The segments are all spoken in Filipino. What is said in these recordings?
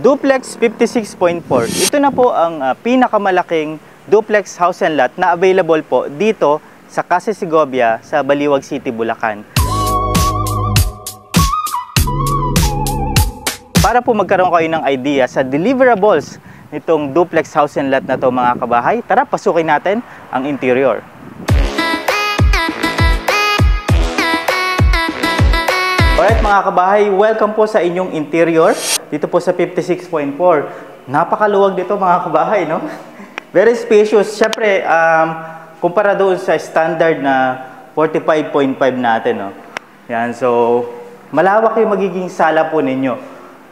Duplex 56.4. Ito na po ang pinakamalaking duplex house and lot na available po dito sa Casa Segovia sa Baliwag City, Bulacan. Para po magkaroon kayo ng idea sa deliverables nitong duplex house and lot na to mga kabahay, tara pasukin natin ang interior. Alright mga kabahay, welcome po sa inyong interior dito po sa 56.4. Napakaluwag dito mga kabahay, no? Very spacious. Siyempre, kumpara doon sa standard na 45.5 natin, no? Yan, so malawak yung magiging sala po ninyo.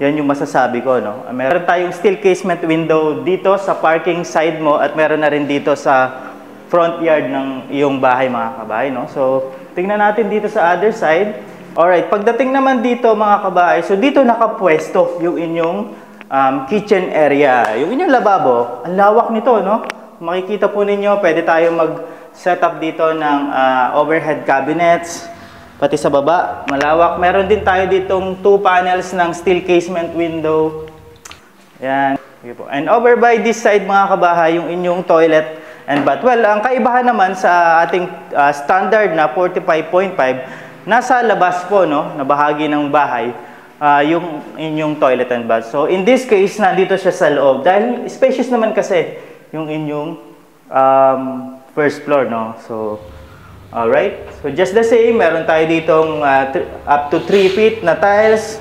Yan yung masasabi ko, no? Meron tayong steel casement window dito sa parking side mo at meron na rin dito sa front yard ng iyong bahay mga kabahay, no? So, tingnan natin dito sa other side. Alright, pagdating naman dito mga kabahay, so dito nakapwesto yung inyong kitchen area, yung inyong lababo. Ang lawak nito, no? Makikita po ninyo, pwede tayo mag-set up dito ng overhead cabinets, pati sa baba, malawak. Meron din tayo ditong 2 panels ng steel casement window. Yan. And over by this side mga kabahay, yung inyong toilet and bath. Well, ang kaibahan naman sa ating standard na 45.5, nasa labas po, no, na bahagi ng bahay, yung inyong toilet and bath. So, in this case, nandito siya sa loob. Dahil spacious naman kasi yung inyong first floor, no. So, alright. So, just the same, meron tayo ditong up to 3 feet na tiles,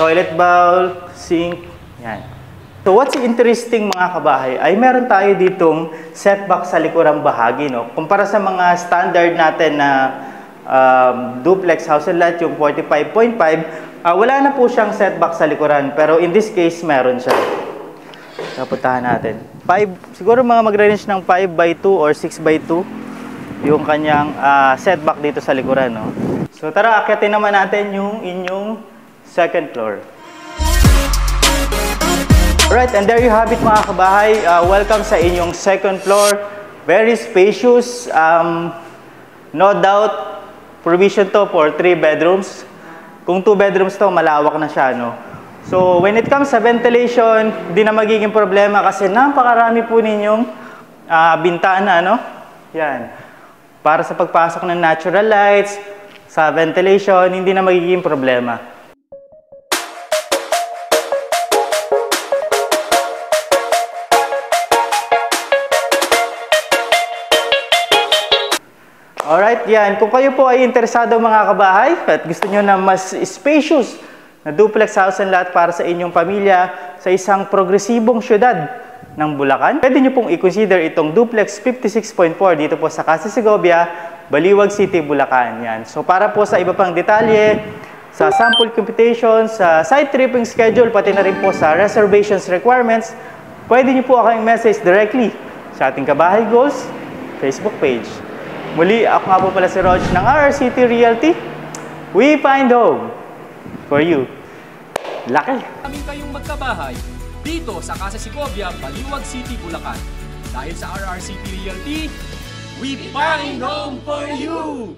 toilet bowl, sink, yan. So, what's interesting mga kabahay, ay meron tayo ditong setback sa likurang bahagi, no. Kumpara sa mga standard natin na duplex house and lot, yung 45.5, wala na po siyang setback sa likuran. Pero in this case, meron siya. Napuntahan natin. 5, siguro mga magre-range ng 5x2 or 6x2 yung kanyang setback dito sa likuran, no? So tara, akyatin naman natin yung inyong second floor. Alright, and there you have it mga kabahay. Welcome sa inyong second floor. Very spacious. No doubt, provision to for 3 bedrooms. Kung 2 bedrooms to, malawak na siya, no? So, when it comes sa ventilation, di na magiging problema kasi napakarami po ninyong bintana, no? Yan. Para sa pagpasok ng natural lights, sa ventilation, hindi na magiging problema. Alright, yan. Kung kayo po ay interesado mga kabahay at gusto nyo na mas spacious na duplex house and lot para sa inyong pamilya sa isang progresibong syudad ng Bulacan, pwede nyo pong i-consider itong duplex 56.4 dito po sa Casa Segovia, Baliwag City, Bulacan. Yan. So para po sa iba pang detalye, sa sample computation, sa site tripping schedule, pati na rin po sa reservations requirements, pwede nyo po akong message directly sa ating Kabahay Goals Facebook page. Muli, ako nga po pala si Rog ng RRCT Realty. We find home for you. Laki! Kami kayong magkabahay dito sa Casa Segovia, Baliwag City, Bulacan. Dahil sa RRCT Realty, we find home for you!